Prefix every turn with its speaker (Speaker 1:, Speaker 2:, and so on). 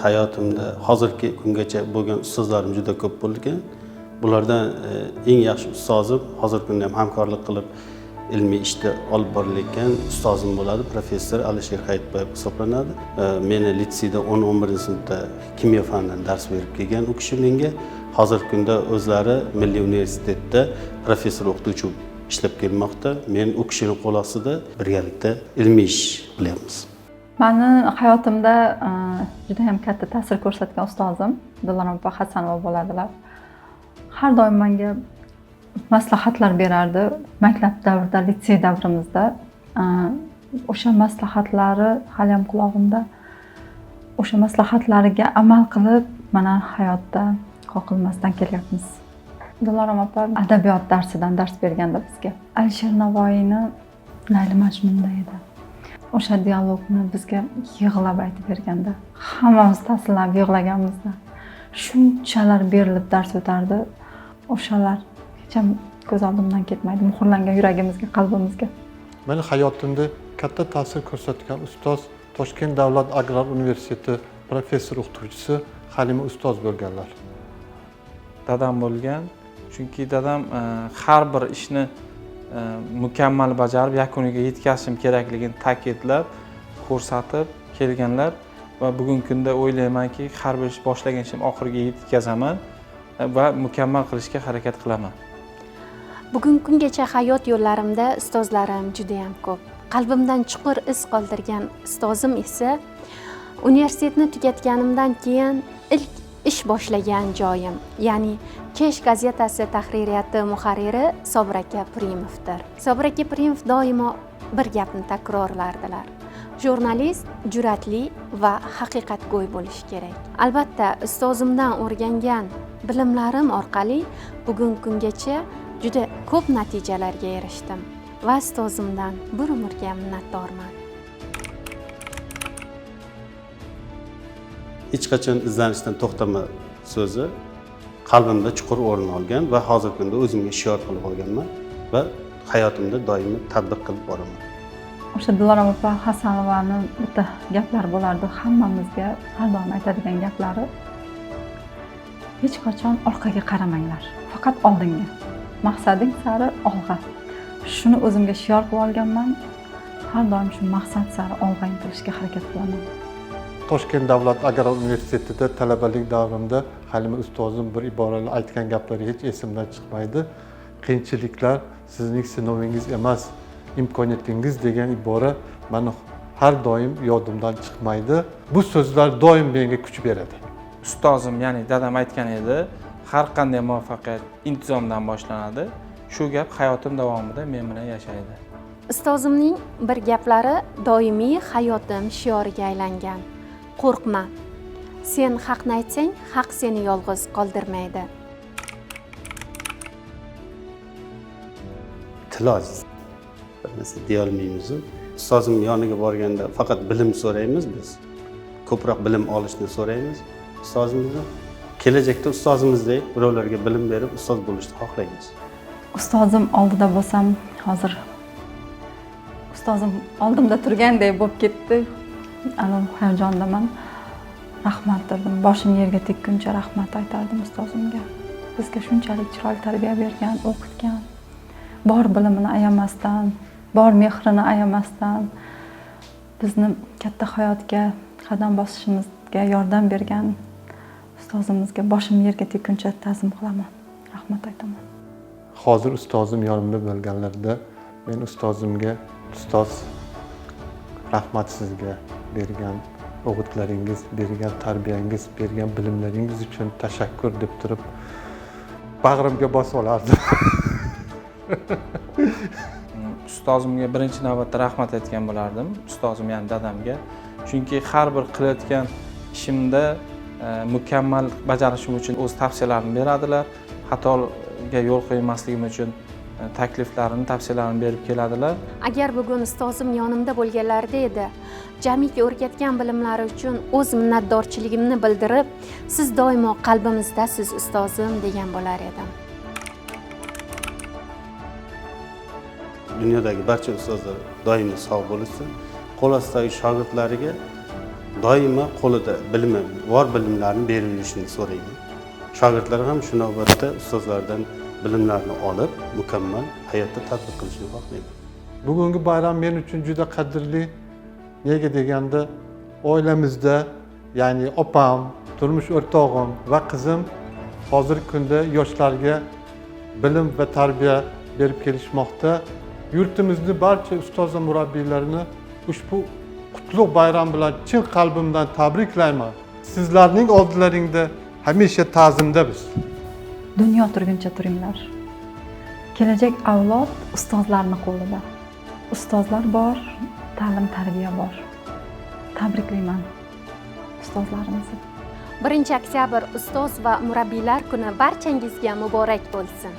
Speaker 1: hayotimda hozirgi kungacha bo'lgan ustozlarim juda ko'p bo'lgan. Bulardan eng yaxshi ustozim hozirgi kunda ham hamkorlik qilib ilmiy ishda olib borilayotgan ustozim bo'ladi, professor Alisher Hayitboyev hisoblanadi. Meni litseyda 10-11 sinfda kimyo fanidan dars berib kelgan u kishi menga hozirgi kunda o'zlari Milliy universitetda professor o'qituvchi ishlab kelmoqda. Men u kishining qo'l ostida birgalikda ilmiy ish qilyapmiz.
Speaker 2: Meni hayotimda juda ham katta ta'sir ko'rsatgan ustozim Dilorom opa Hasanova bo'ladilar. Har doim menga maslahatlar berardi. Maktab davrida, litsey davrimizda o'sha maslahatlari hali ham qulog'imda. O'sha maslahatlariga amal qilib, mana hayotda qoqilmasdan kelyapmiz. Dilorom opa adabiyot darsidan dars berganda bizga Alisher Navoiyni Layli Majnunda edi. O'sha dialogni bizga yig'lab aytib berganda, hammamiz ta'sirlanib yig'laganmizda. Shunchalar berilib dars o'tardi. O'shalar hech ko'z oldimdan ketmaydi, muhrlangan yuragimizga, qalbimizga.
Speaker 3: Meni hayotimda katta ta'sir ko'rsatgan ustoz Toshkent davlat agrar universiteti professor o'qituvchisi Halima ustoz bo'lganlar.
Speaker 4: Dadam bo'lgan, chunki dadam har bir ishni mukammal bajarib yakuniga yetkazishim kerakligini ta'kidlab, ko'rsatib kelganlar va bugungi kunda o'ylaymanki, har bir ish boshlagan ishim oxiriga yetkazaman va mukammal qilishga harakat qilaman.
Speaker 5: Bugungi kungacha hayot yo'llarimda ustozlarim juda ham ko'p. Qalbimdan chuqur iz qoldirgan ustozim esa universitetni tugatganimdan keyin ilk ish boshlagan joyim, ya'ni Kesh gazetasi tahririyati muharriri Sobir aka Purimovdir. Sobir aka Purimov doimo bir gapni takrorlardilar. Jurnalist jur'atli va haqiqatgo'y bo'lishi kerak. Albatta, ustozimdan o'rgangan bilimlarim orqali bugungi kungacha juda ko'p natijalarga erishdim va ustozimdan bir umrga minnatdorman.
Speaker 1: Hech qachon izlanishdan to'xtama so'zi qalbimda chuqur o'rin olgan va hozirgi kunda o'zimga shior qilib olganman va hayotimda doimiy tatbiq qilib boraman.
Speaker 2: O'sha Dilorom opa Hasanovani bitta gaplari bo'lardi, hammamizga har doim aytadigan gaplari. Hech qachon orqaga qaramanglar, faqat oldinga. Maqsading sari olg'a. Shuni o'zimga shior qilib olganman. Har doim shu maqsad sari olg'a intilishga harakat qilaman.
Speaker 3: Toshkent davlat agrar universitetida talabalik davrimda Halima ustozim bir iboralar aytgan gaplari hech esimdan chiqmaydi. Qiyinchiliklar sizning sinovingiz emas, imkoniyatingiz degan ibora meni har doim yodimdan chiqmaydi. Bu so'zlar doim menga kuch beradi.
Speaker 4: Ustozim, ya'ni dadam aytgan edi, har qanday muvaffaqiyat intizomdan boshlanadi. Shu gap hayotim davomida men bilan yashaydi.
Speaker 5: Ustozimning bir gaplari doimiy hayotim shioriga aylangan. Qo'rqma. Sen haqni aytsang, haq seni yolg'iz qoldirmaydi.
Speaker 1: Tiloj. Bir narsa deya olmaymiz. Ustozim yoniga borganda faqat bilim so'raymiz biz. Ko'proq bilim olishni so'raymiz ustozimizdan. Kelajakda ustozimizdek birovlarga bilim berib ustoz bo'lishni xohlaymiz.
Speaker 2: Ustozim oldida bo'lsam, hozir ustozim oldimda turgandek bo'lib ketdi. Ana hayajondaman. Rahmat dedim. Boshim yerga tekkuncha rahmat aytardim ustozimga. Bizga shunchalik chiroyli tarbiya bergan, o'qitgan, bor bilimini ayamasdan, bor mehrini ayamasdan bizni katta hayotga qadam bosishimizga yordam bergan ustozimizga boshim yerga tekkuncha ta'zim qilaman. Rahmat aytaman.
Speaker 3: Hozir ustozim yonimda bo'lganlarda men ustozimga ustoz rahmat sizga bergan o'g'itlaringiz, bergan tarbiyangiz, bergan bilimlaringiz uchun tashakkur deb turib bag'rimga bosib olardim.
Speaker 4: Ustozimga birinchi navbatda rahmat aytgan bo'lardim, ustozim ya'ni dadamga. Chunki har bir qilayotgan ishimda mukammal bajarishim uchun o'z tavsiyalarini beradilar. Xatoga yo'l qo'ymasligim uchun takliflarini, tavsiyalarini berib keladilar.
Speaker 5: Agar bugun ustozim yonimda bo'lganlarida edi, jamiki o'rgatgan bilimlari uchun o'z minnatdorchiligimni bildirib, siz doimo qalbimizdasiz ustozim degan bo'lar edim.
Speaker 1: Dunyodagi barcha ustozlar doimiy sog' bo'lsin. Qo'l ostidagi shogirdlariga doimo qo'lida bilimi bor bilimlarni berib yurishini so'rayman. Shogirdlar ham shu navbatda ustozlardan bilimlarni olib, mukammal hayotda tatbiq qilishni xohlayman.
Speaker 3: Bugungi bayram men uchun juda qadrli. Nega deganda oilamizda, ya'ni opam, turmush o'rtog'im va qizim hozirgi kunda yoshlarga bilim va tarbiya berib kelishmoqda. Yurtimizni barcha ustoz va murabbiylarni ushbu qutlug' bayram bilan chin qalbimdan tabriklayman. Sizlarning oldilaringda hamisha ta'zimda biz.
Speaker 2: Dunyo turguncha turinglar. Kelajak avlod ustozlarni qo'lida. Ustozlar bor, ta'lim tarbiya bor. Tabriklayman ustozlarimizni.
Speaker 5: 1 oktyabr ustoz va murabbiylar kuni barchangizga muborak bo'lsin.